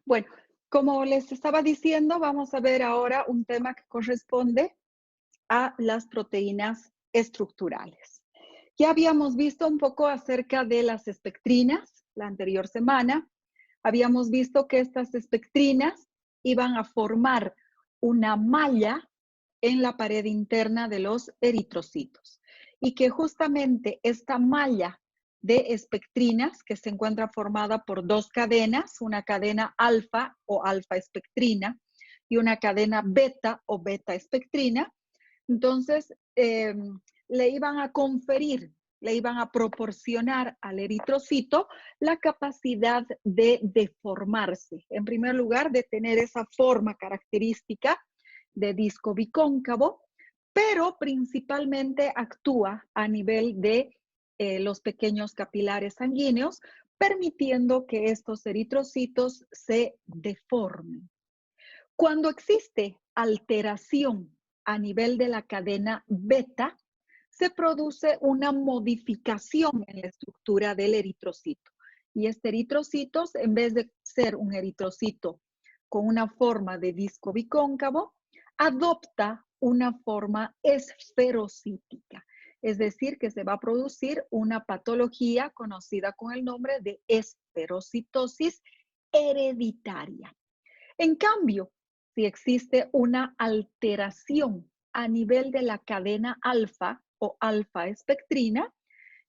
Bueno, como les estaba diciendo, vamos a ver ahora un tema que corresponde a las proteínas estructurales. Ya habíamos visto un poco acerca de las espectrinas la anterior semana. Habíamos visto que estas espectrinas iban a formar una malla en la pared interna de los eritrocitos y que justamente esta malla de espectrinas, que se encuentra formada por dos cadenas, una cadena alfa o alfa espectrina y una cadena beta o beta espectrina, entonces le iban a conferir, le iban a proporcionar al eritrocito la capacidad de deformarse. En primer lugar, de tener esa forma característica de disco bicóncavo, pero principalmente actúa a nivel de los pequeños capilares sanguíneos, permitiendo que estos eritrocitos se deformen. Cuando existe alteración a nivel de la cadena beta, se produce una modificación en la estructura del eritrocito. Y este eritrocito, en vez de ser un eritrocito con una forma de disco bicóncavo, adopta una forma esferocítica. Es decir, que se va a producir una patología conocida con el nombre de esferocitosis hereditaria. En cambio, si existe una alteración a nivel de la cadena alfa o alfa espectrina,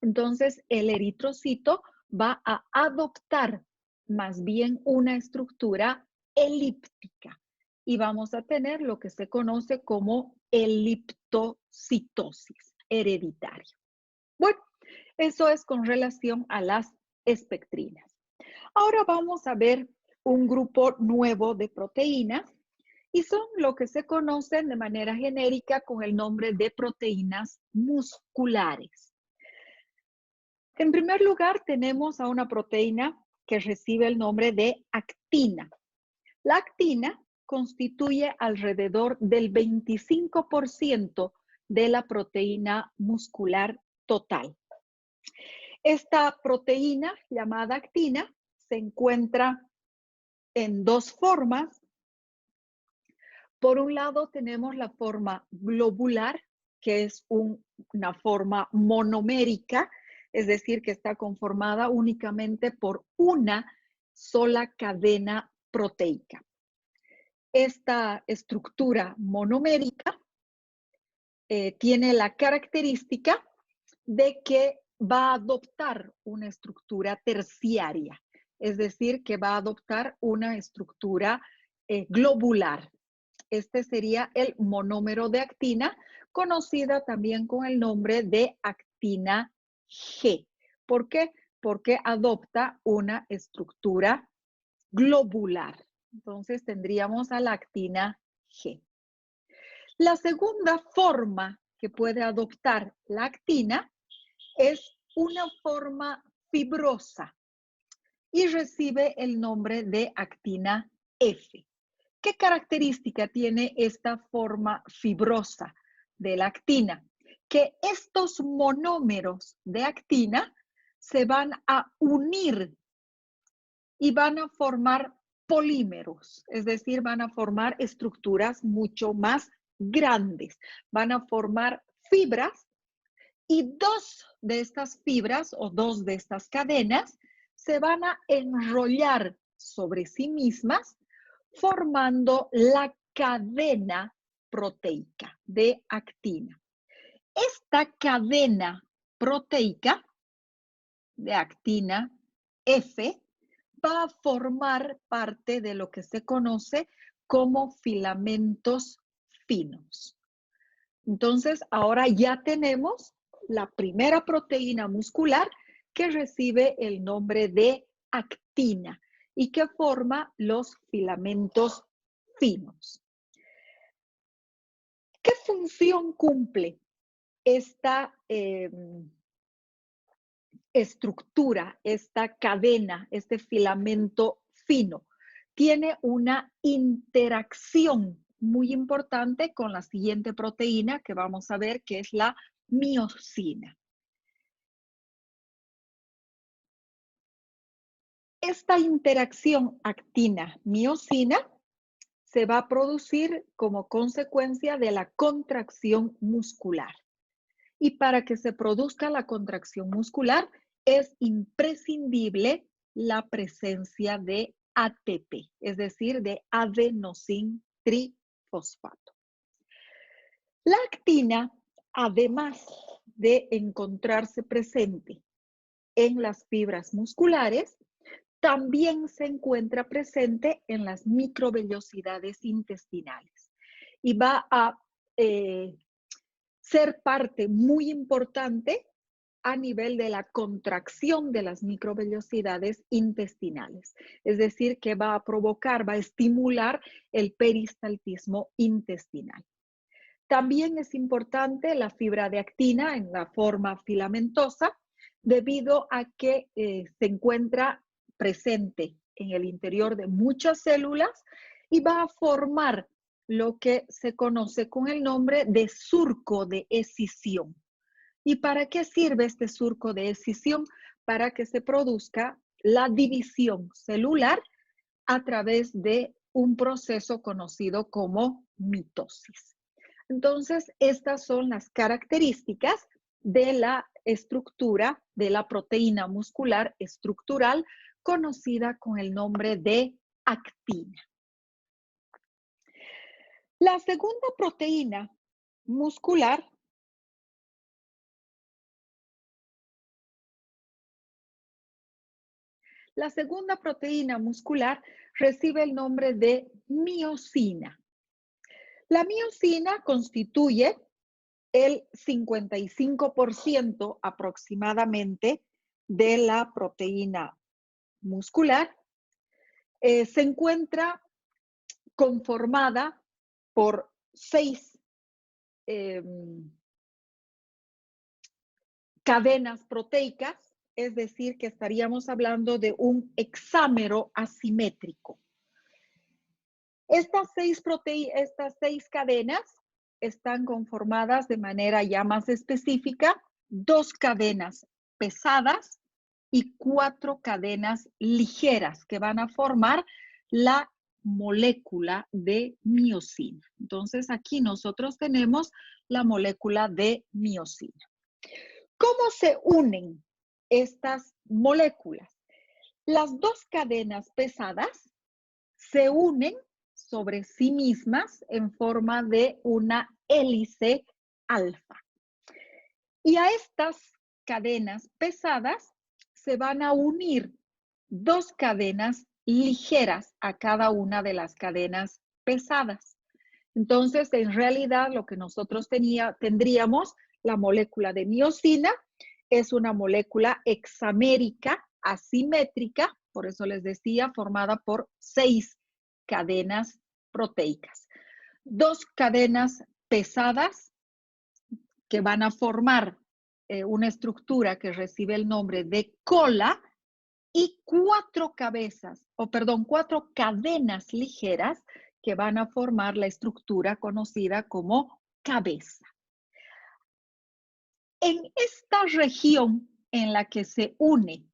entonces el eritrocito va a adoptar más bien una estructura elíptica y vamos a tener lo que se conoce como eliptocitosis hereditaria. Bueno, eso es con relación a las espectrinas. Ahora vamos a ver un grupo nuevo de proteínas y son lo que se conocen de manera genérica con el nombre de proteínas musculares. En primer lugar, tenemos a una proteína que recibe el nombre de actina. La actina constituye alrededor del 25% de la proteína muscular total. Esta proteína llamada actina se encuentra en dos formas. Por un lado tenemos la forma globular, que es una forma monomérica, es decir, que está conformada únicamente por una sola cadena proteica. Esta estructura monomérica tiene la característica de que va a adoptar una estructura terciaria, es decir, que va a adoptar una estructura globular. Este sería el monómero de actina, conocida también con el nombre de actina G. ¿Por qué? Porque adopta una estructura globular. Entonces tendríamos a la actina G. La segunda forma que puede adoptar la actina es una forma fibrosa y recibe el nombre de actina F. ¿Qué característica tiene esta forma fibrosa de la actina? Que estos monómeros de actina se van a unir y van a formar polímeros, es decir, van a formar estructuras mucho más grandes, van a formar fibras y dos de estas fibras o dos de estas cadenas se van a enrollar sobre sí mismas formando la cadena proteica de actina. Esta cadena proteica de actina F va a formar parte de lo que se conoce como filamentos finos. Entonces, ahora ya tenemos la primera proteína muscular que recibe el nombre de actina y que forma los filamentos finos. ¿Qué función cumple esta estructura, esta cadena, este filamento fino? Tiene una interacción muy importante con la siguiente proteína que vamos a ver, que es la miosina. Esta interacción actina-miosina se va a producir como consecuencia de la contracción muscular. Y para que se produzca la contracción muscular es imprescindible la presencia de ATP, es decir, de adenosín trifosfato. La actina, además de encontrarse presente en las fibras musculares, también se encuentra presente en las microvellosidades intestinales y va a ser parte muy importante a nivel de la contracción de las microvellosidades intestinales. Es decir, que va a provocar, va a estimular el peristaltismo intestinal. También es importante la fibra de actina en la forma filamentosa, debido a que se encuentra presente en el interior de muchas células y va a formar lo que se conoce con el nombre de surco de escisión. ¿Y para qué sirve este surco de escisión? Para que se produzca la división celular a través de un proceso conocido como mitosis. Entonces, estas son las características de la estructura de la proteína muscular estructural conocida con el nombre de actina. La segunda proteína muscular recibe el nombre de miosina. La miosina constituye el 55% aproximadamente de la proteína muscular. Se encuentra conformada por 6 cadenas proteicas, es decir, que estaríamos hablando de un hexámero asimétrico. Estas 6 cadenas están conformadas de manera ya más específica, 2 cadenas pesadas y 4 cadenas ligeras que van a formar la molécula de miosina. Entonces, aquí nosotros tenemos la molécula de miosina. ¿Cómo se unen estas moléculas? Las 2 cadenas pesadas se unen sobre sí mismas en forma de una hélice alfa. Y a estas cadenas pesadas se van a unir 2 cadenas ligeras a cada una de las cadenas pesadas. Entonces, en realidad, lo que nosotros tendríamos, la molécula de miosina, es una molécula hexamérica, asimétrica, por eso les decía, formada por 6 cadenas proteicas. 2 cadenas pesadas que van a formar una estructura que recibe el nombre de cola y 4 cadenas ligeras que van a formar la estructura conocida como cabeza. En esta región en la que se une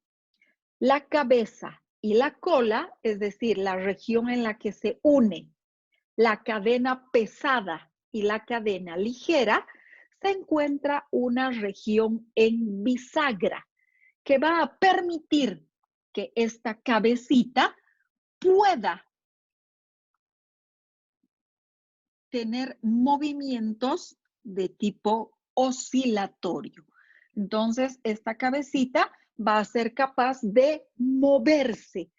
la cabeza y la cola, es decir, la región en la que se une la cadena pesada y la cadena ligera, se encuentra una región en bisagra que va a permitir que esta cabecita pueda tener movimientos de tipo oscilatorio. Entonces, esta cabecita va a ser capaz de moverse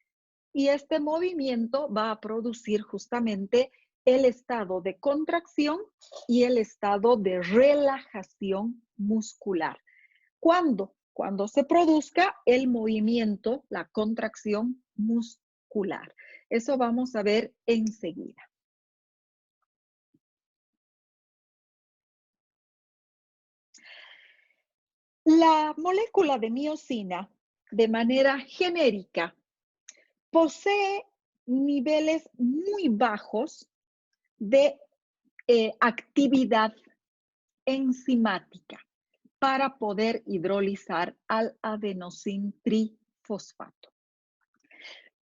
y este movimiento va a producir justamente el estado de contracción y el estado de relajación muscular. ¿Cuándo? Cuando se produzca el movimiento, la contracción muscular. Eso vamos a ver enseguida. La molécula de miosina, de manera genérica, posee niveles muy bajos de actividad enzimática para poder hidrolizar al adenosín trifosfato.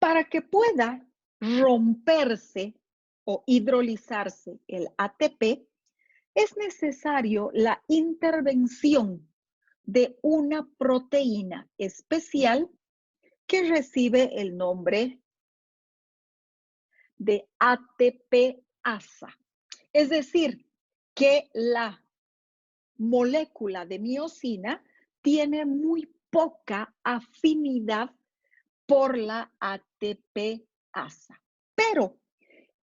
Para que pueda romperse o hidrolizarse el ATP, es necesario la intervención de una proteína especial que recibe el nombre de ATPasa. Es decir, que la molécula de miosina tiene muy poca afinidad por la ATPasa. Pero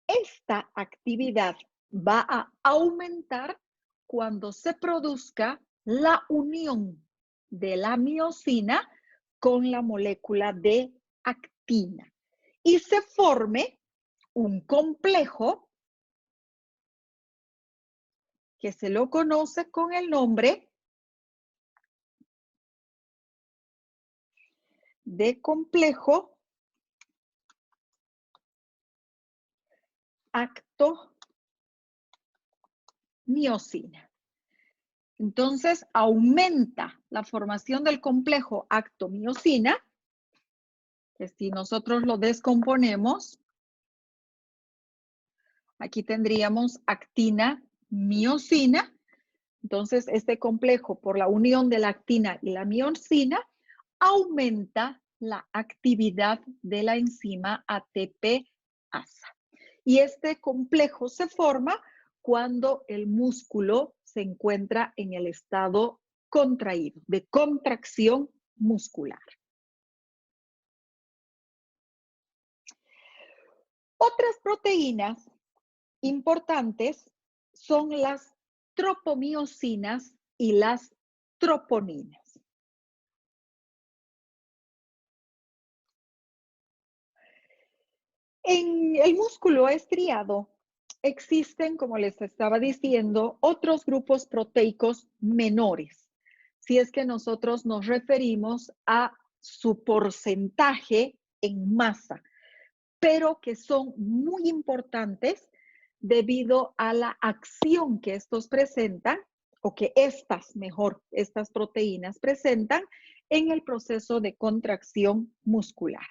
esta actividad va a aumentar cuando se produzca la unión de la miosina con la molécula de actina y se forme un complejo que se lo conoce con el nombre de complejo actomiosina. Entonces, aumenta la formación del complejo actomiosina, que si nosotros lo descomponemos, aquí tendríamos actina, miosina. Entonces, este complejo, por la unión de la actina y la miosina, aumenta la actividad de la enzima ATPasa. Y este complejo se forma cuando el músculo se encuentra en el estado contraído, de contracción muscular. Otras proteínas importantes son las tropomiosinas y las troponinas. En el músculo estriado existen, como les estaba diciendo, otros grupos proteicos menores, si es que nosotros nos referimos a su porcentaje en masa, pero que son muy importantes debido a la acción que estos presentan, o que estas proteínas presentan en el proceso de contracción muscular.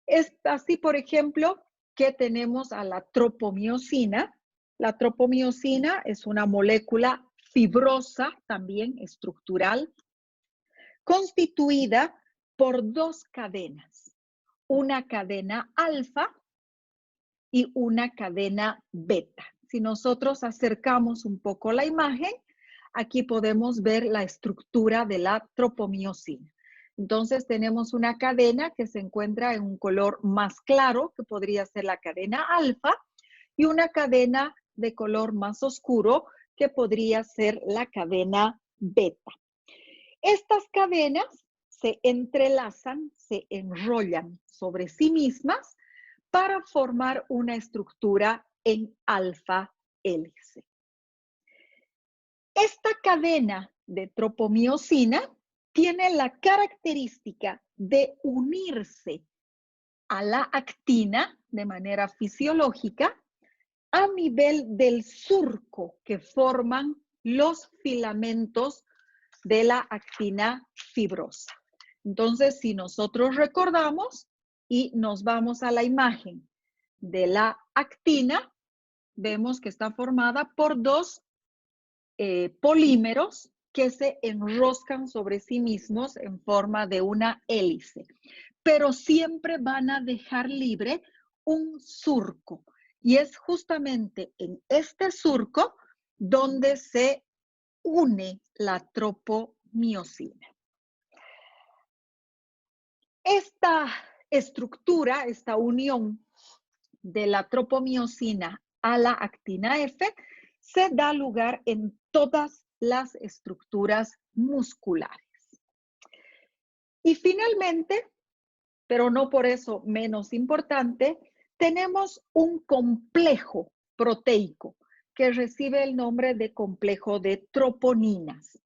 Es así, por ejemplo, que tenemos a la tropomiosina. La tropomiosina es una molécula fibrosa, también estructural, constituida por dos cadenas, una cadena alfa y una cadena beta. Si nosotros acercamos un poco la imagen, aquí podemos ver la estructura de la tropomiosina. Entonces tenemos una cadena que se encuentra en un color más claro, que podría ser la cadena alfa, y una cadena de color más oscuro, que podría ser la cadena beta. Estas cadenas se entrelazan, se enrollan sobre sí mismas para formar una estructura en alfa hélice. Esta cadena de tropomiosina tiene la característica de unirse a la actina de manera fisiológica a nivel del surco que forman los filamentos de la actina fibrosa. Entonces, si nosotros recordamos y nos vamos a la imagen de la actina, vemos que está formada por dos polímeros que se enroscan sobre sí mismos en forma de una hélice, pero siempre van a dejar libre un surco. Y es justamente en este surco donde se une la tropomiosina. Esta estructura, esta unión de la tropomiosina a la actina F, se da lugar en todas las estructuras musculares. Y finalmente, pero no por eso menos importante, tenemos un complejo proteico que recibe el nombre de complejo de troponinas.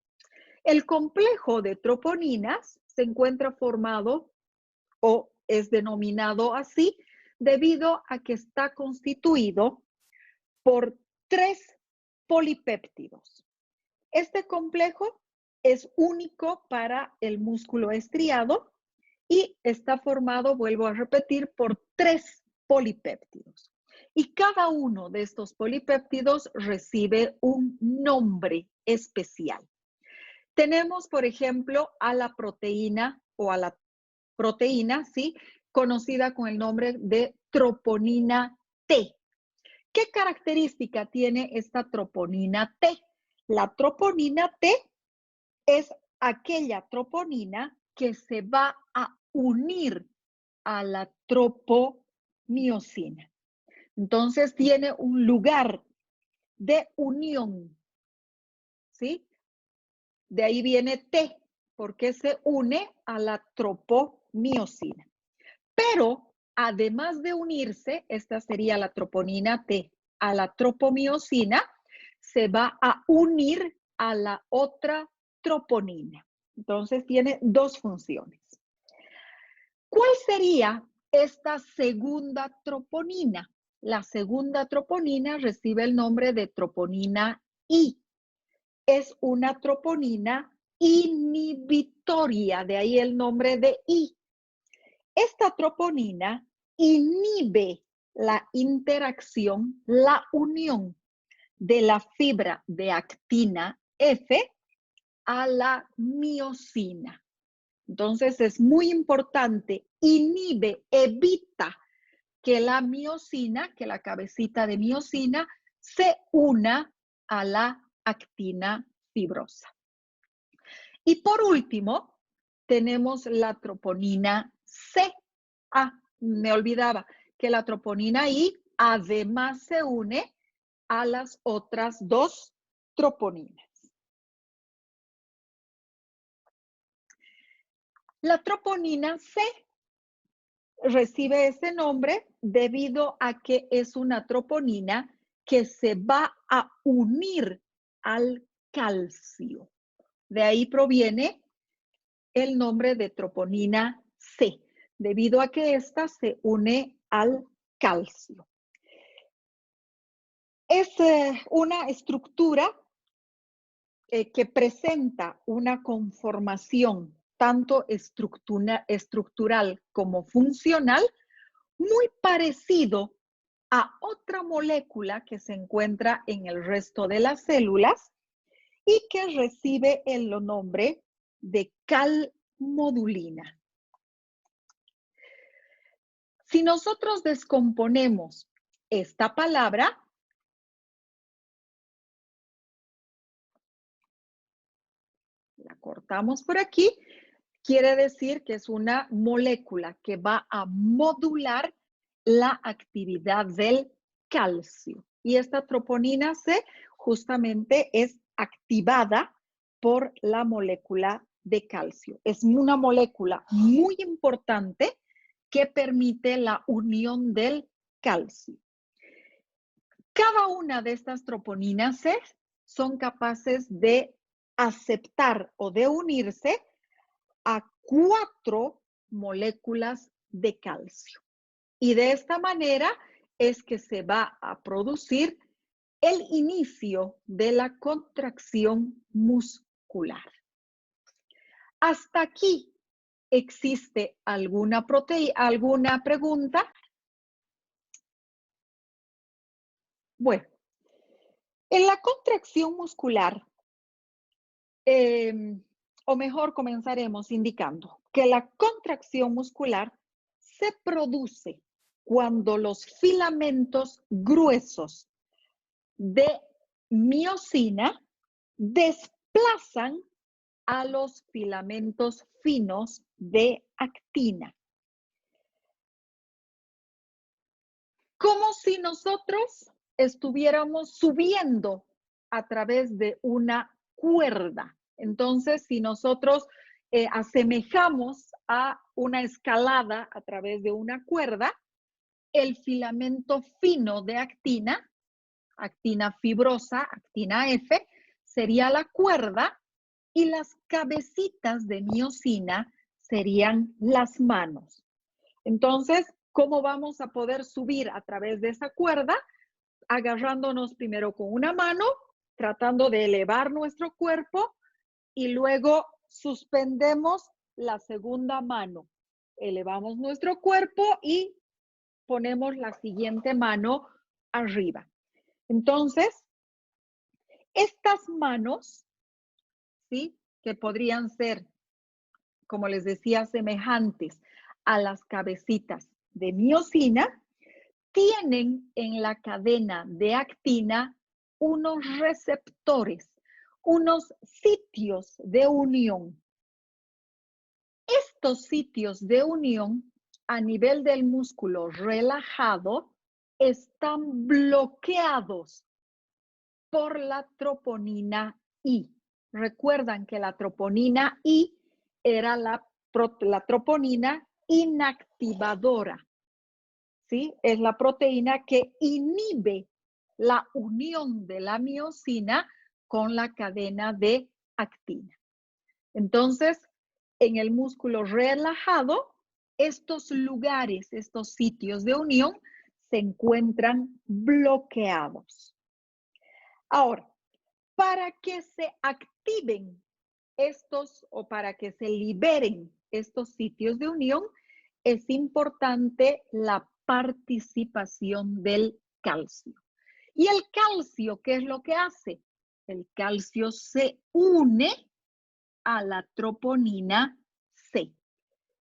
El complejo de troponinas se encuentra formado o es denominado así debido a que está constituido por 3 polipéptidos. Este complejo es único para el músculo estriado y está formado, vuelvo a repetir, por 3 polipéptidos. Y cada uno de estos polipéptidos recibe un nombre especial. Tenemos, por ejemplo, a la proteína o a la proteína, ¿sí? Conocida con el nombre de troponina T. ¿Qué característica tiene esta troponina T? La troponina T es aquella troponina que se va a unir a la tropomiosina. Entonces tiene un lugar de unión, ¿sí? De ahí viene T, porque se une a la tropomiosina. Pero además de unirse, esta sería la troponina T, a la tropomiosina, se va a unir a la otra troponina. Entonces tiene 2 funciones. ¿Cuál sería esta segunda troponina? La segunda troponina recibe el nombre de troponina I. Es una troponina inhibitoria, de ahí el nombre de I. Esta troponina inhibe la interacción, la unión de la fibra de actina F a la miosina. Entonces es muy importante, inhibe, evita que la miosina, que la cabecita de miosina, se una a la actina fibrosa. Y por último, tenemos la troponina C. Ah, me olvidaba que la troponina I además se une a las otras 2 troponinas. La troponina C recibe ese nombre debido a que es una troponina que se va a unir al calcio. De ahí proviene el nombre de troponina C, debido a que ésta se une al calcio. Es una estructura que presenta una conformación tanto estructural como funcional muy parecido a otra molécula que se encuentra en el resto de las células y que recibe el nombre de calmodulina. Si nosotros descomponemos esta palabra, la cortamos por aquí, quiere decir que es una molécula que va a modular la actividad del calcio. Y esta troponina C justamente es activada por la molécula de calcio. Es una molécula muy importante que permite la unión del calcio. Cada una de estas troponinas C son capaces de aceptar o de unirse a 4 moléculas de calcio. Y de esta manera es que se va a producir el inicio de la contracción muscular. Hasta aquí, ¿existe alguna pregunta? Bueno, en la contracción muscular, o mejor comenzaremos indicando que la contracción muscular se produce cuando los filamentos gruesos de miosina desplazan a los filamentos finos de actina. Como si nosotros estuviéramos subiendo a través de una cuerda. Entonces, si nosotros asemejamos a una escalada a través de una cuerda, el filamento fino de actina, actina fibrosa, actina F, sería la cuerda y las cabecitas de miosina serían las manos. Entonces, ¿cómo vamos a poder subir a través de esa cuerda? Agarrándonos primero con una mano, tratando de elevar nuestro cuerpo y luego suspendemos la segunda mano elevamos nuestro cuerpo y ponemos la siguiente mano arriba. Entonces, estas manos, ¿sí? Que podrían ser, como les decía, semejantes a las cabecitas de miosina, tienen en la cadena de actina unos receptores, unos sitios de unión. Estos sitios de unión a nivel del músculo relajado están bloqueados por la troponina I. Recuerdan que la troponina I era la troponina inactivadora, ¿sí? Es la proteína que inhibe la unión de la miosina con la cadena de actina. Entonces, en el músculo relajado, estos lugares, estos sitios de unión se encuentran bloqueados. Ahora, para que se activen estos o para que se liberen estos sitios de unión, es importante la participación del calcio. ¿Y el calcio qué es lo que hace? El calcio se une a la troponina C.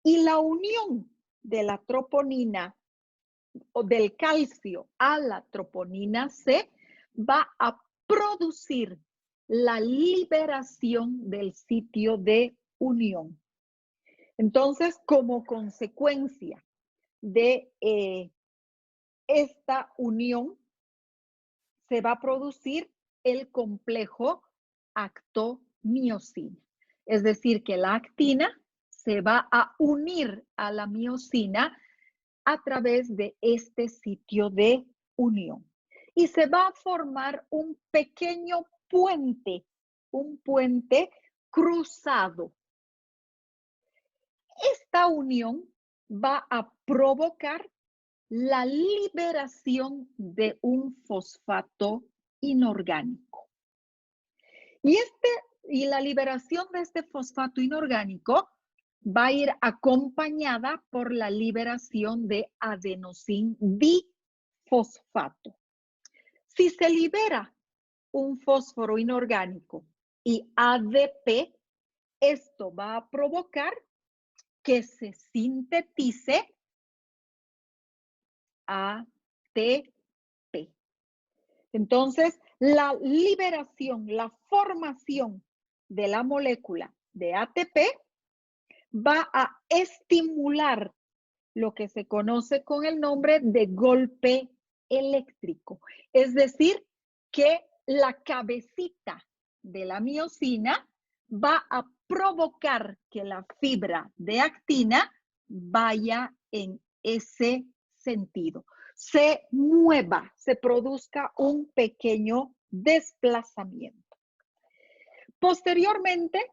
Y la unión de la troponina o del calcio a la troponina C va a producir la liberación del sitio de unión. Entonces, como consecuencia de esta unión, se va a producir el complejo actomiosina. Es decir, que la actina se va a unir a la miosina a través de este sitio de unión. Y se va a formar un pequeño puente, un puente cruzado. Esta unión va a provocar la liberación de un fosfato inorgánico. Y la liberación de este fosfato inorgánico va a ir acompañada por la liberación de adenosín difosfato. Si se libera un fósforo inorgánico y ADP, esto va a provocar que se sintetice ATP. Entonces, la liberación, la formación de la molécula de ATP va a estimular lo que se conoce con el nombre de golpe eléctrico. Es decir, que la cabecita de la miosina va a provocar que la fibra de actina vaya en ese sentido, se mueva, se produzca un pequeño desplazamiento. Posteriormente,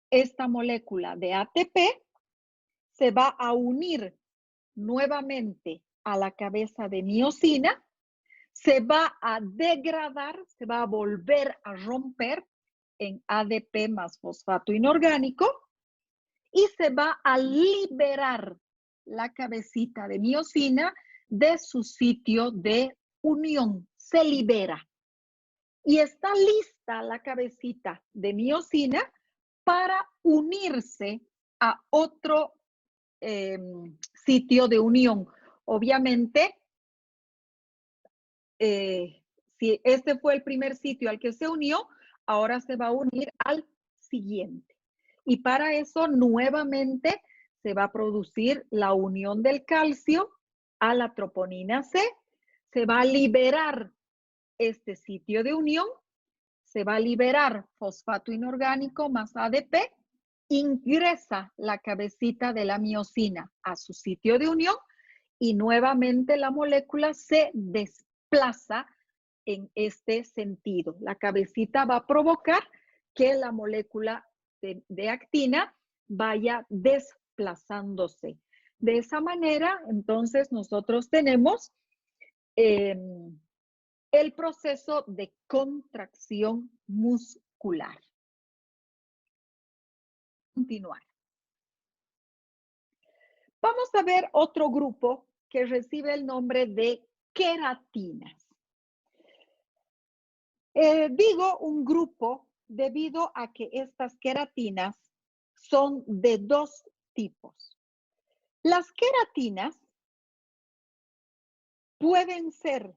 esta molécula de ATP se va a unir nuevamente a la cabeza de miosina, se va a degradar, se va a volver a romper en ADP más fosfato inorgánico y se va a liberar la cabecita de miosina de su sitio de unión, se libera. Y está lista la cabecita de miosina para unirse a otro sitio de unión. Obviamente, si este fue el primer sitio al que se unió, ahora se va a unir al siguiente. Y para eso nuevamente se va a producir la unión del calcio a la troponina C, se va a liberar este sitio de unión, se va a liberar fosfato inorgánico más ADP, ingresa la cabecita de la miosina a su sitio de unión y nuevamente la molécula se desplaza en este sentido. La cabecita va a provocar que la molécula de actina vaya desplazándose. De esa manera, entonces, nosotros tenemos el proceso de contracción muscular. Continuar. Vamos a ver otro grupo que recibe el nombre de queratinas. Digo un grupo debido a que estas queratinas son de dos tipos. Las queratinas pueden ser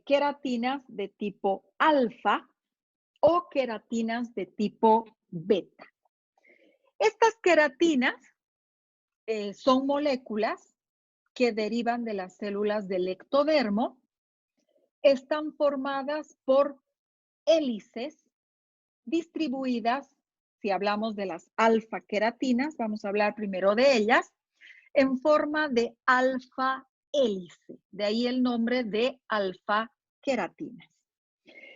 queratinas de tipo alfa o queratinas de tipo beta. Estas queratinas son moléculas que derivan de las células del ectodermo, están formadas por hélices distribuidas, si hablamos de las alfa queratinas, vamos a hablar primero de ellas, en forma de alfa hélice, de ahí el nombre de alfa queratinas.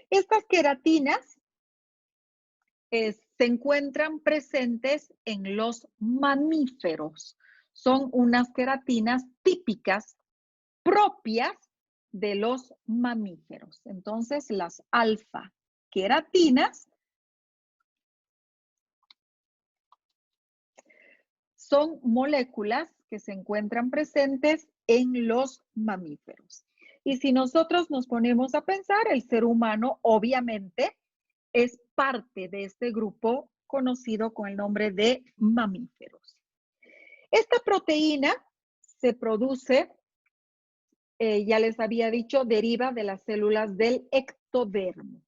Estas queratinas se encuentran presentes en los mamíferos. Son unas queratinas típicas propias de los mamíferos. Entonces, las alfa queratinas son moléculas que se encuentran presentes en los mamíferos. Y si nosotros nos ponemos a pensar, el ser humano obviamente es parte de este grupo conocido con el nombre de mamíferos. Esta proteína se produce, ya les había dicho, deriva de las células del ectodermo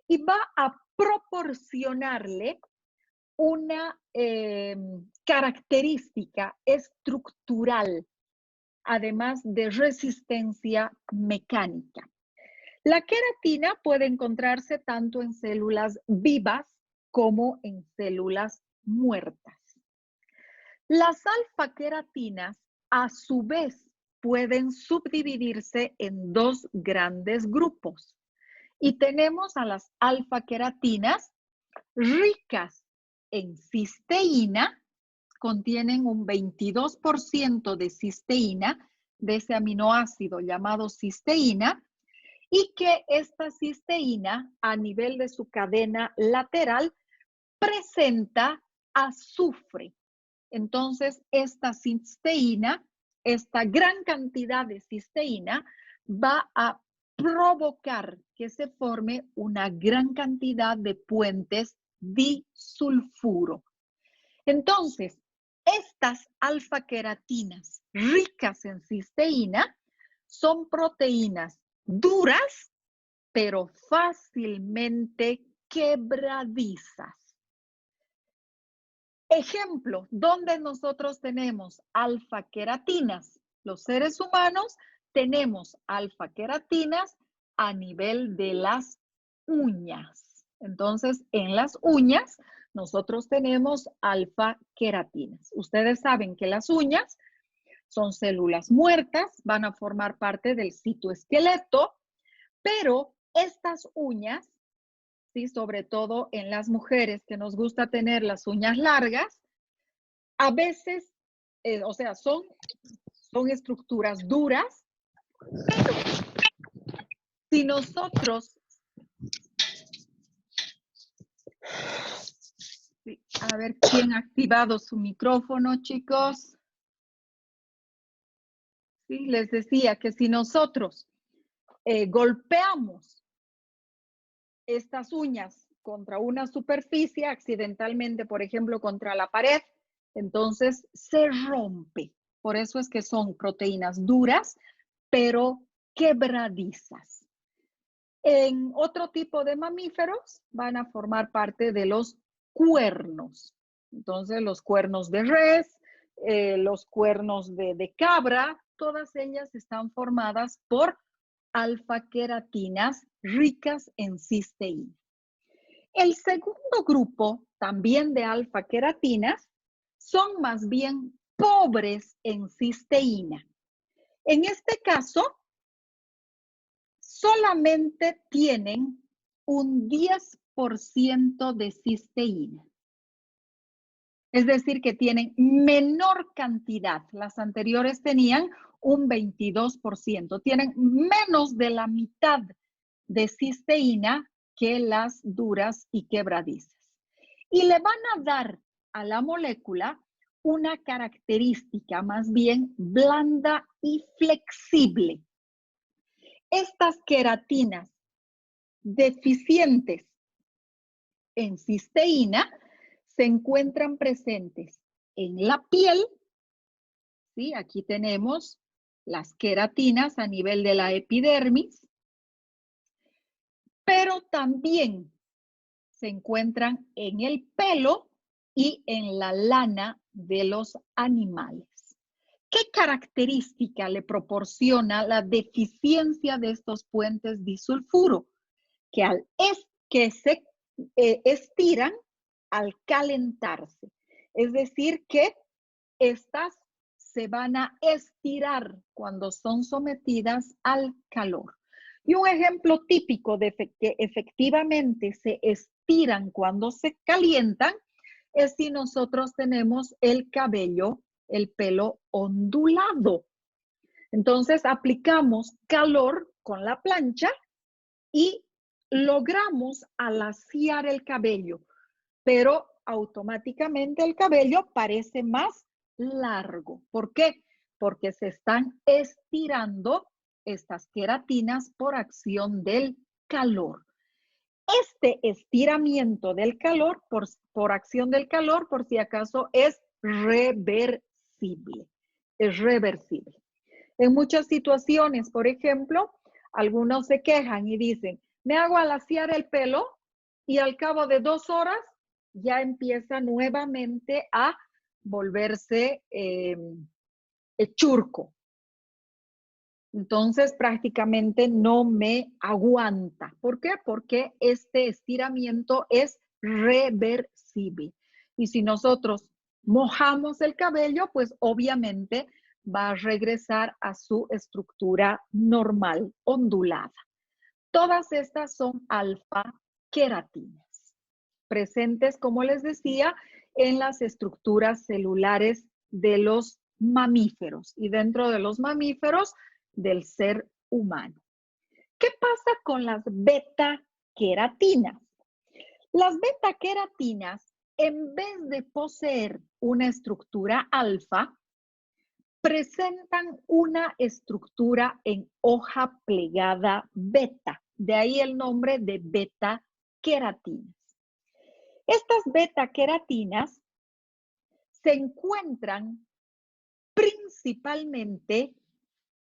y va a proporcionarle una característica estructural, además de resistencia mecánica. La queratina puede encontrarse tanto en células vivas como en células muertas. Las alfa-queratinas, a su vez, pueden subdividirse en dos grandes grupos. Y tenemos a las alfa-queratinas ricas en cisteína, contienen un 22% de cisteína, de ese aminoácido llamado cisteína, y que esta cisteína a nivel de su cadena lateral presenta azufre. Entonces, esta cisteína, esta gran cantidad de cisteína va a provocar que se forme una gran cantidad de puentes disulfuro. Entonces, estas alfa-queratinas ricas en cisteína son proteínas duras, pero fácilmente quebradizas. Ejemplo, ¿dónde nosotros tenemos alfa-queratinas? Los seres humanos tenemos alfa-queratinas a nivel de las uñas. Entonces, en las uñas nosotros tenemos alfa-queratinas. Ustedes saben que las uñas son células muertas, van a formar parte del citoesqueleto, pero estas uñas, ¿sí? Sobre todo en las mujeres que nos gusta tener las uñas largas, a veces, o sea, son estructuras duras, pero si nosotros, sí, a ver quién ha activado su micrófono, chicos. Sí, les decía que si nosotros golpeamos estas uñas contra una superficie, accidentalmente, por ejemplo, contra la pared, entonces se rompe. Por eso es que son proteínas duras, pero quebradizas. En otro tipo de mamíferos van a formar parte de los cuernos. Entonces, los cuernos de res, los cuernos de cabra, todas ellas están formadas por alfa-queratinas ricas en cisteína. El segundo grupo, también de alfa-queratinas, son más bien pobres en cisteína. En este caso, solamente tienen un 10% de cisteína. Es decir, que tienen menor cantidad. Las anteriores tenían un 22%. Tienen menos de la mitad de cisteína que las duras y quebradizas. Y le van a dar a la molécula una característica más bien blanda y flexible. Estas queratinas deficientes en cisteína se encuentran presentes en la piel, ¿sí? Aquí tenemos las queratinas a nivel de la epidermis, pero también se encuentran en el pelo y en la lana de los animales. ¿Qué característica le proporciona la deficiencia de estos puentes disulfuro? Que se estiran al calentarse. Es decir, que estas se van a estirar cuando son sometidas al calor. Y un ejemplo típico de que efectivamente se estiran cuando se calientan es si nosotros tenemos el cabello, el pelo ondulado. Entonces aplicamos calor con la plancha y logramos alaciar el cabello, pero automáticamente el cabello parece más largo. ¿Por qué? Porque se están estirando estas queratinas por acción del calor. Este estiramiento del calor, por acción del calor, por si acaso, es reversible. Es reversible. En muchas situaciones, por ejemplo, algunos se quejan y dicen, me hago alaciar el pelo y al cabo de 2 horas ya empieza nuevamente a volverse churco. Entonces prácticamente no me aguanta. ¿Por qué? Porque este estiramiento es reversible. Y si nosotros mojamos el cabello, pues obviamente va a regresar a su estructura normal, ondulada. Todas estas son alfa-queratinas, presentes, como les decía, en las estructuras celulares de los mamíferos y dentro de los mamíferos del ser humano. ¿Qué pasa con las beta-queratinas? Las beta-queratinas, en vez de poseer una estructura alfa, presentan una estructura en hoja plegada beta. De ahí el nombre de beta-queratinas. Estas beta-queratinas se encuentran principalmente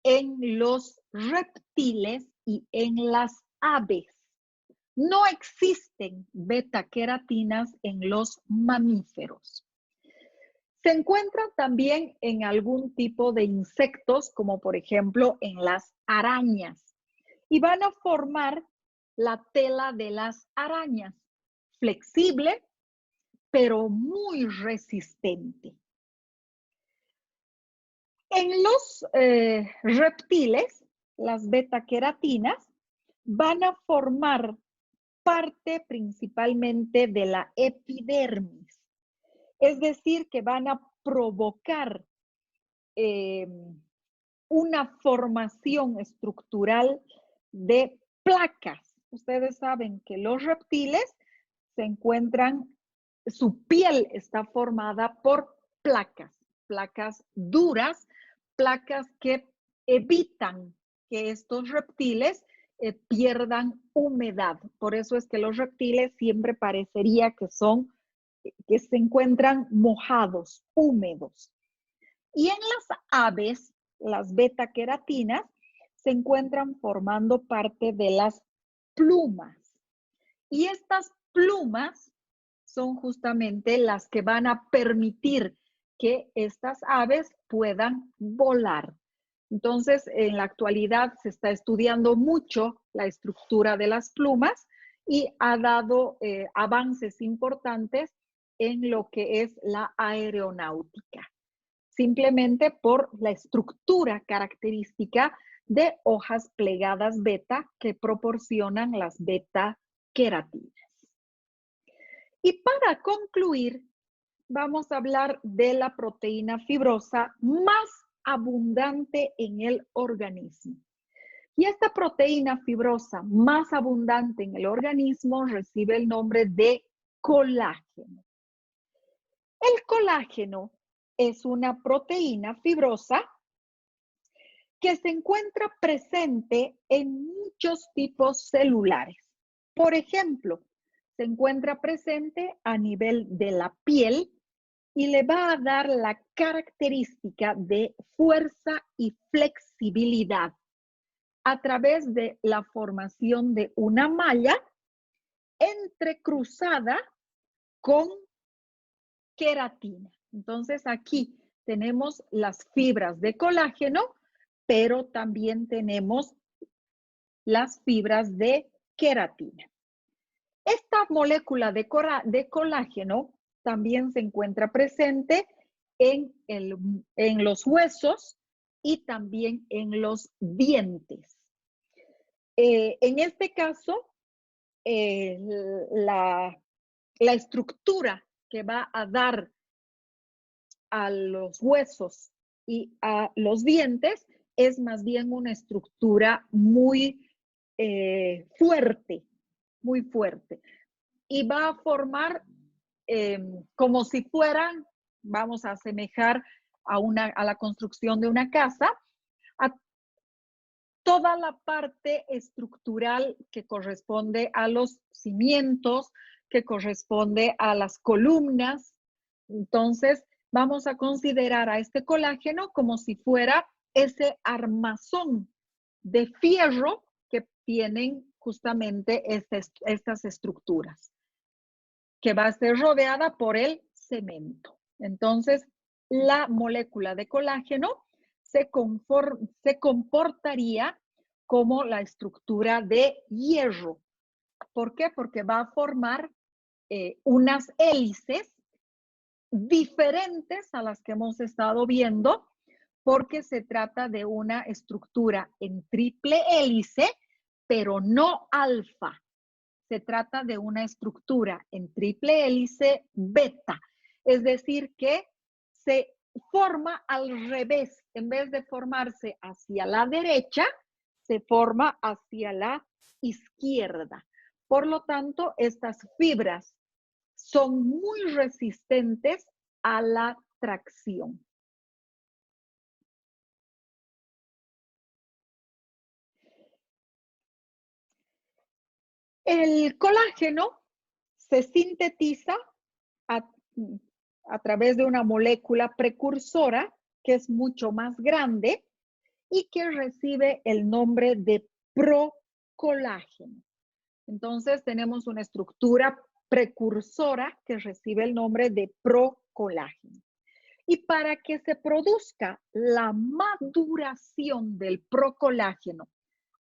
en los reptiles y en las aves. No existen beta-queratinas en los mamíferos. Se encuentran también en algún tipo de insectos, como por ejemplo en las arañas, y van a formar la tela de las arañas, flexible, pero muy resistente. En los reptiles, las beta-queratinas van a formar parte principalmente de la epidermis. Es decir, que van a provocar una formación estructural de placas. Ustedes saben que los reptiles se encuentran, su piel está formada por placas, placas duras, placas que evitan que estos reptiles pierdan humedad. Por eso es que los reptiles siempre parecería que se encuentran mojados, húmedos. Y en las aves, las beta-queratinas se encuentran formando parte de las plumas. Y estas plumas son justamente las que van a permitir que estas aves puedan volar. Entonces, en la actualidad se está estudiando mucho la estructura de las plumas y ha dado avances importantes en lo que es la aeronáutica, simplemente por la estructura característica de hojas plegadas beta que proporcionan las beta-queratinas. Y para concluir, vamos a hablar de la proteína fibrosa más abundante en el organismo. Y esta proteína fibrosa más abundante en el organismo recibe el nombre de colágeno. El colágeno es una proteína fibrosa que se encuentra presente en muchos tipos celulares. Por ejemplo, se encuentra presente a nivel de la piel y le va a dar la característica de fuerza y flexibilidad a través de la formación de una malla entrecruzada con queratina. Entonces aquí tenemos las fibras de colágeno, pero también tenemos las fibras de queratina. Esta molécula de colágeno también se encuentra presente en los huesos y también en los dientes. En este caso, la estructura que va a dar a los huesos y a los dientes es más bien una estructura muy fuerte, muy fuerte. Y va a formar como si fueran, vamos a asemejar a la construcción de una casa, a toda la parte estructural que corresponde a los cimientos, que corresponde a las columnas. Entonces, vamos a considerar a este colágeno como si fuera ese armazón de fierro que tienen justamente estas estructuras, que va a ser rodeada por el cemento. Entonces, la molécula de colágeno se comportaría como la estructura de hierro. ¿Por qué? Porque va a formar unas hélices diferentes a las que hemos estado viendo, porque se trata de una estructura en triple hélice, pero no alfa. Se trata de una estructura en triple hélice beta, es decir, que se forma al revés. En vez de formarse hacia la derecha, se forma hacia la izquierda. Por lo tanto, estas fibras son muy resistentes a la tracción. El colágeno se sintetiza a través de una molécula precursora que es mucho más grande y que recibe el nombre de procolágeno. Entonces tenemos una estructura precursora que recibe el nombre de procolágeno. Y para que se produzca la maduración del procolágeno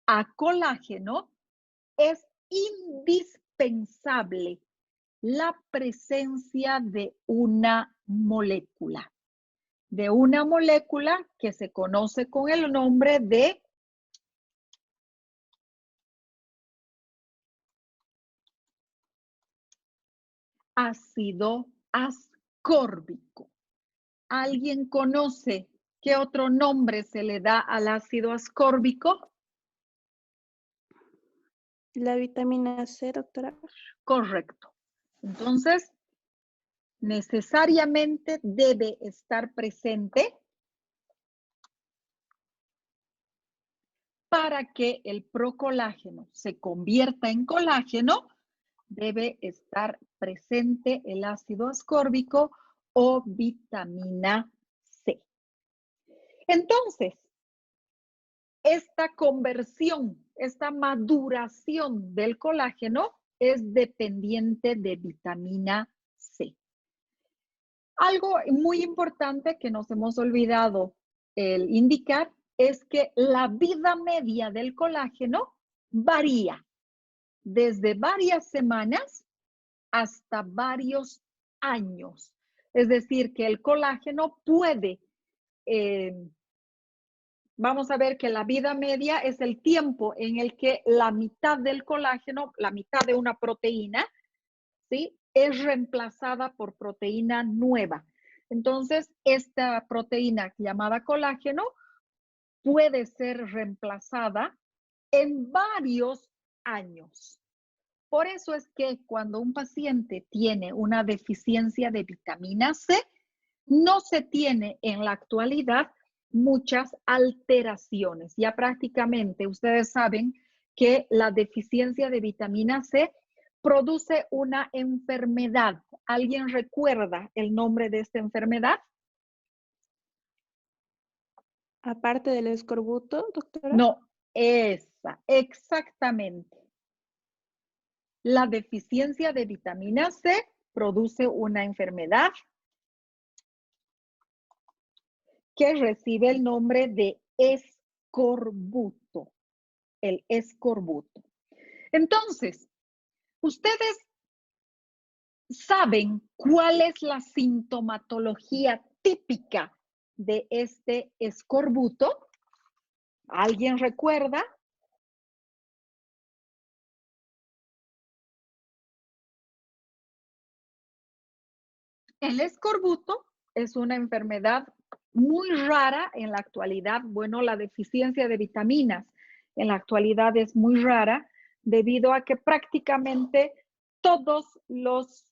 a colágeno, es indispensable la presencia de una molécula que se conoce con el nombre de ácido ascórbico. ¿Alguien conoce qué otro nombre se le da al ácido ascórbico? La vitamina C, doctora. Correcto. Entonces, necesariamente debe estar presente para que el procolágeno se convierta en colágeno, debe estar presente el ácido ascórbico o vitamina C. Entonces, esta conversión, esta maduración del colágeno es dependiente de vitamina C. Algo muy importante que nos hemos olvidado el indicar es que la vida media del colágeno varía desde varias semanas hasta varios años. Es decir, que el colágeno puede, vamos a ver que la vida media es el tiempo en el que la mitad del colágeno, la mitad de una proteína, ¿sí?, es reemplazada por proteína nueva. Entonces, esta proteína llamada colágeno puede ser reemplazada en varios años. Por eso es que cuando un paciente tiene una deficiencia de vitamina C, no se tiene en la actualidad muchas alteraciones. Ya prácticamente ustedes saben que la deficiencia de vitamina C produce una enfermedad. ¿Alguien recuerda el nombre de esta enfermedad? Aparte del escorbuto, doctora. No, esa, exactamente. La deficiencia de vitamina C produce una enfermedad que recibe el nombre de escorbuto, el escorbuto. Entonces, ustedes saben cuál es la sintomatología típica de este escorbuto. ¿Alguien recuerda? El escorbuto es una enfermedad muy rara en la actualidad. Bueno, la deficiencia de vitaminas en la actualidad es muy rara debido a que prácticamente todos los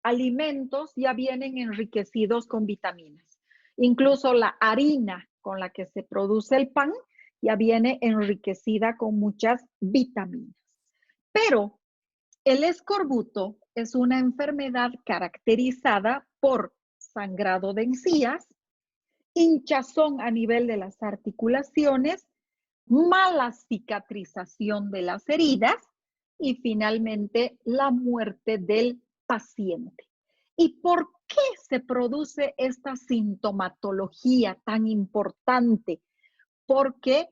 alimentos ya vienen enriquecidos con vitaminas. Incluso la harina con la que se produce el pan ya viene enriquecida con muchas vitaminas. Pero el escorbuto es una enfermedad caracterizada por sangrado de encías, hinchazón a nivel de las articulaciones, mala cicatrización de las heridas y finalmente la muerte del paciente. ¿Y por qué se produce esta sintomatología tan importante? Porque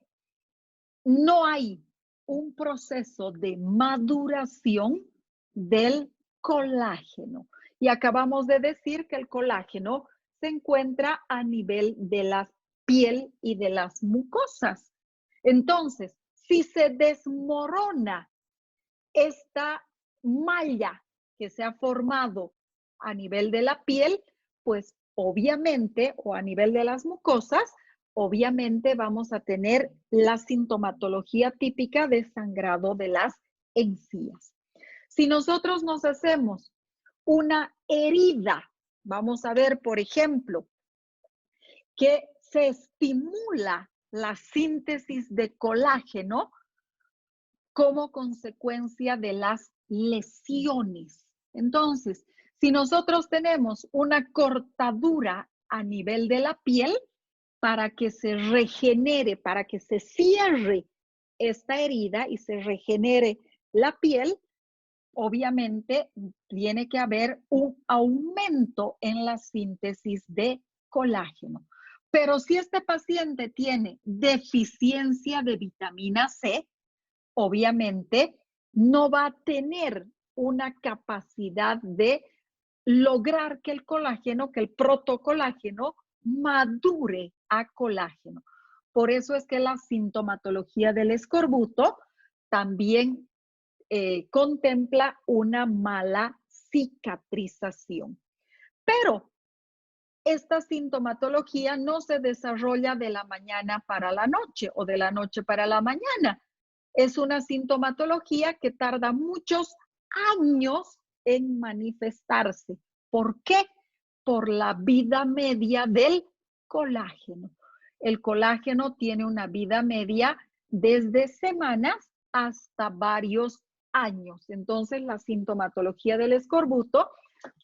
no hay un proceso de maduración del colágeno. Y acabamos de decir que el colágeno se encuentra a nivel de la piel y de las mucosas. Entonces, si se desmorona esta malla que se ha formado a nivel de la piel, pues obviamente, o a nivel de las mucosas, obviamente vamos a tener la sintomatología típica de sangrado de las encías. Si nosotros nos hacemos una herida, vamos a ver, por ejemplo, que se estimula la síntesis de colágeno como consecuencia de las lesiones. Entonces, si nosotros tenemos una cortadura a nivel de la piel, para que se regenere, para que se cierre esta herida y se regenere la piel, obviamente tiene que haber un aumento en la síntesis de colágeno. Pero si este paciente tiene deficiencia de vitamina C, obviamente no va a tener una capacidad de lograr que el colágeno, que el protocolágeno madure a colágeno. Por eso es que la sintomatología del escorbuto también contempla una mala cicatrización. Pero esta sintomatología no se desarrolla de la mañana para la noche o de la noche para la mañana. Es una sintomatología que tarda muchos años en manifestarse. ¿Por qué? Por la vida media del colágeno. El colágeno tiene una vida media desde semanas hasta varios años. Entonces, la sintomatología del escorbuto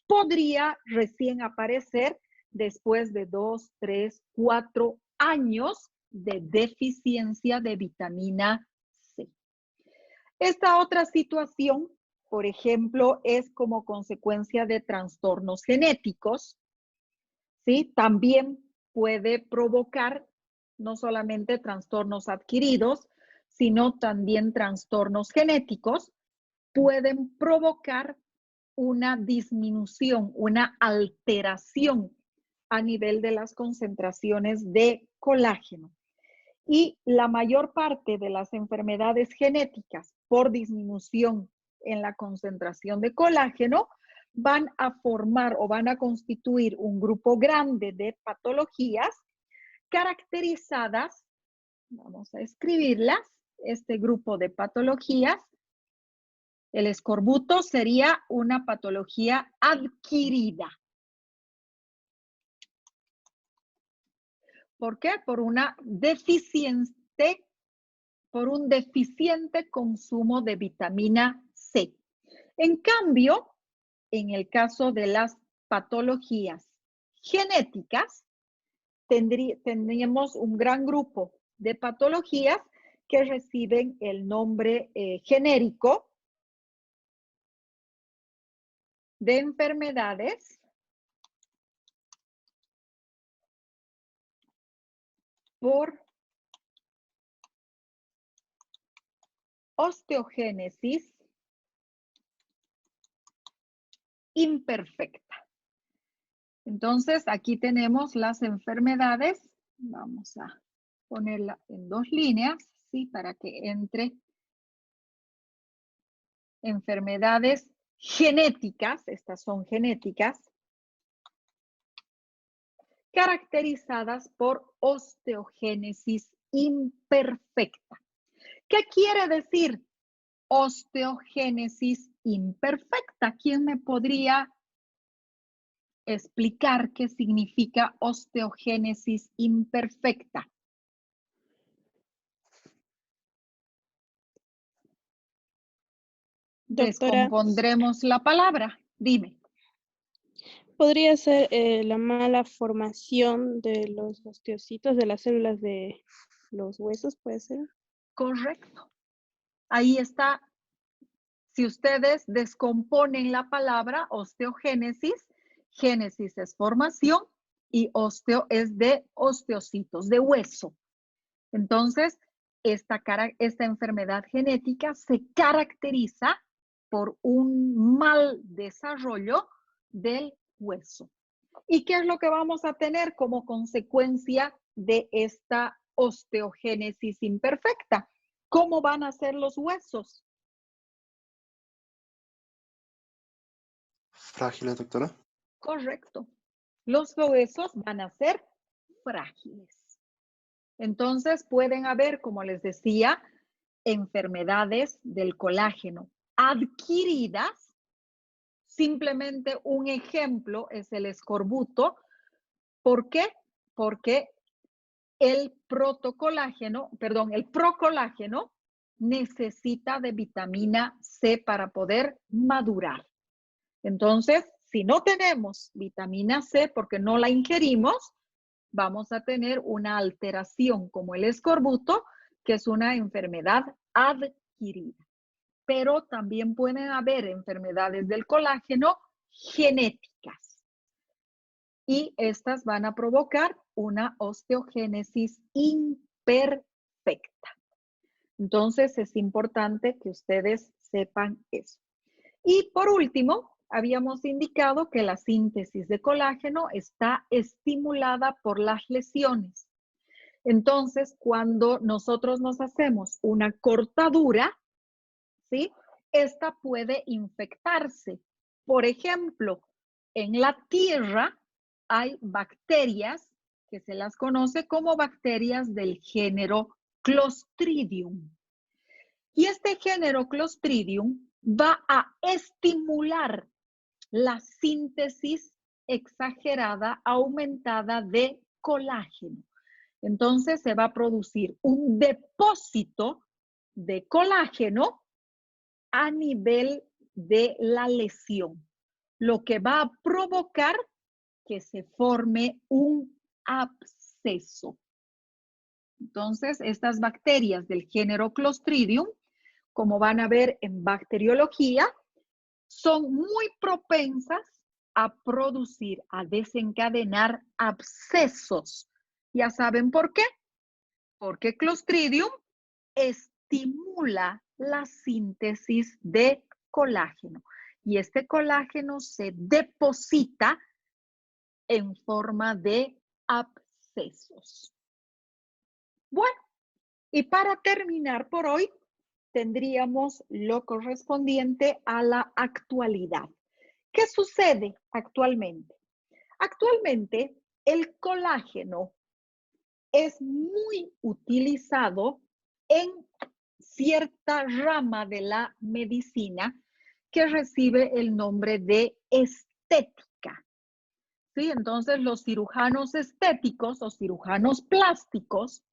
podría recién aparecer después de 2, 3, 4 años de deficiencia de vitamina C. Esta otra situación, por ejemplo, es como consecuencia de trastornos genéticos, ¿sí? También puede provocar no solamente trastornos adquiridos, sino también trastornos genéticos, pueden provocar una disminución, una alteración a nivel de las concentraciones de colágeno. Y la mayor parte de las enfermedades genéticas por disminución en la concentración de colágeno van a formar o van a constituir un grupo grande de patologías caracterizadas, vamos a escribirlas, este grupo de patologías. El escorbuto sería una patología adquirida. ¿Por qué? Por un deficiente consumo de vitamina C. En cambio, en el caso de las patologías genéticas, tendríamos un gran grupo de patologías que reciben el nombre genérico de enfermedades por osteogénesis imperfecta. Entonces, aquí tenemos las enfermedades. Vamos a ponerla en 2 líneas, ¿sí? Para que entre enfermedades genéticas, estas son genéticas, caracterizadas por osteogénesis imperfecta. ¿Qué quiere decir osteogénesis imperfecta? ¿Quién me podría explicar qué significa osteogénesis imperfecta? Doctora, Descompondremos la palabra. Dime. ¿podría ser la mala formación de los osteocitos, de las células de los huesos, puede ser? Correcto. Ahí está. Si ustedes descomponen la palabra osteogénesis, génesis es formación y osteo es de osteocitos, de hueso. Entonces, esta enfermedad genética se caracteriza por un mal desarrollo del hueso. ¿Y qué es lo que vamos a tener como consecuencia de esta osteogénesis imperfecta? ¿Cómo van a ser los huesos? Frágiles, doctora. Correcto. Los huesos van a ser frágiles. Entonces pueden haber, como les decía, enfermedades del colágeno adquiridas. Simplemente un ejemplo es el escorbuto. ¿Por qué? Porque el procolágeno necesita de vitamina C para poder madurar. Entonces, si no tenemos vitamina C porque no la ingerimos, vamos a tener una alteración como el escorbuto, que es una enfermedad adquirida. Pero también pueden haber enfermedades del colágeno genéticas y estas van a provocar una osteogénesis imperfecta. Entonces, es importante que ustedes sepan eso. Y por último, habíamos indicado que la síntesis de colágeno está estimulada por las lesiones. Entonces, cuando nosotros nos hacemos una cortadura, ¿sí? Esta puede infectarse. Por ejemplo, en la tierra hay bacterias que se las conoce como bacterias del género Clostridium. Y este género Clostridium va a estimular la síntesis exagerada, aumentada de colágeno. Entonces se va a producir un depósito de colágeno a nivel de la lesión, lo que va a provocar que se forme un absceso. Entonces, estas bacterias del género Clostridium, como van a ver en bacteriología, son muy propensas a producir, a desencadenar abscesos. ¿Ya saben por qué? Porque Clostridium estimula la síntesis de colágeno y este colágeno se deposita en forma de abscesos. Bueno, y para terminar por hoy, tendríamos lo correspondiente a la actualidad. ¿Qué sucede actualmente? Actualmente, el colágeno es muy utilizado en cierta rama de la medicina que recibe el nombre de estética. ¿sí? Entonces, los cirujanos estéticos o cirujanos plásticos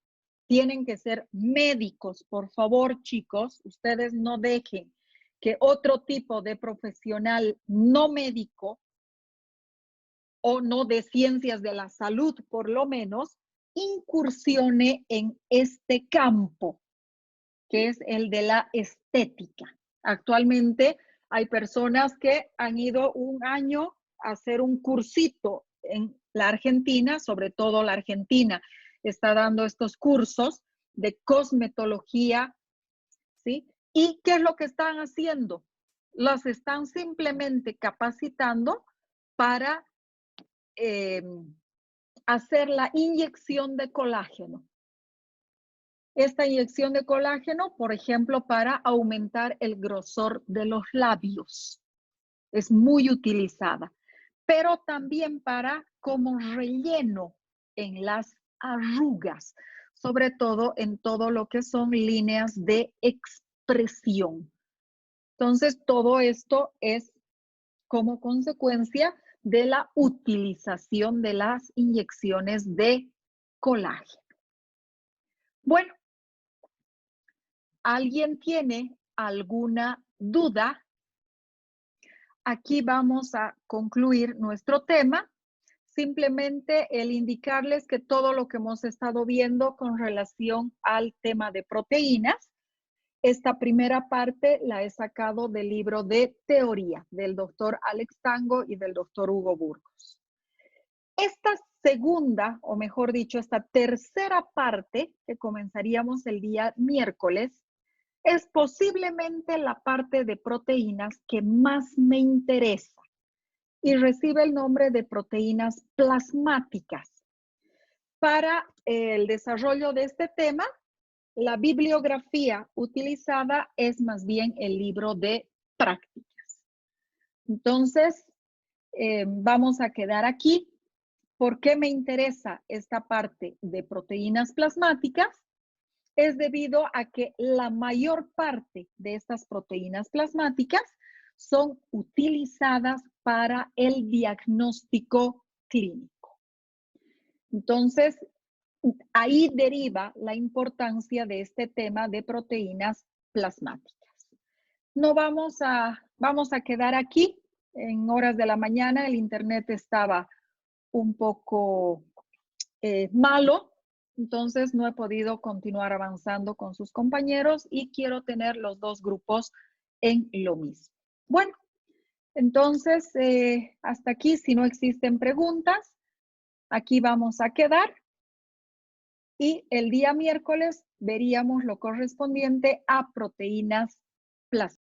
tienen que ser médicos. Por favor, chicos, ustedes no dejen que otro tipo de profesional no médico o no de ciencias de la salud, por lo menos, incursione en este campo, que es el de la estética. Actualmente hay personas que han ido un año a hacer un cursito en la Argentina, sobre todo la Argentina está dando estos cursos de cosmetología, ¿sí? ¿Y qué es lo que están haciendo? Los están simplemente capacitando para eh, hacer la inyección de colágeno. Esta inyección de colágeno, por ejemplo, para aumentar el grosor de los labios. Es muy utilizada, pero también para como relleno en las arrugas, sobre todo en todo lo que son líneas de expresión. Entonces, todo esto es como consecuencia de la utilización de las inyecciones de colágeno. Bueno, ¿alguien tiene alguna duda? Aquí vamos a concluir nuestro tema. Simplemente el indicarles que todo lo que hemos estado viendo con relación al tema de proteínas, esta primera parte la he sacado del libro de teoría del doctor Alex Tango y del doctor Hugo Burgos. Esta segunda, o mejor dicho, esta tercera parte que comenzaríamos el día miércoles, es posiblemente la parte de proteínas que más me interesa y recibe el nombre de proteínas plasmáticas. Para el desarrollo de este tema, la bibliografía utilizada es más bien el libro de prácticas. Entonces, vamos a quedar aquí. ¿Por qué me interesa esta parte de proteínas plasmáticas? Es debido a que la mayor parte de estas proteínas plasmáticas son utilizadas para el diagnóstico clínico. Entonces, ahí deriva la importancia de este tema de proteínas plasmáticas. No vamos a quedar aquí. En horas de la mañana el internet estaba un poco malo, entonces no he podido continuar avanzando con sus compañeros y quiero tener los dos grupos en lo mismo. Bueno, entonces hasta aquí, si no existen preguntas, aquí vamos a quedar y el día miércoles veríamos lo correspondiente a proteínas plasmáticas.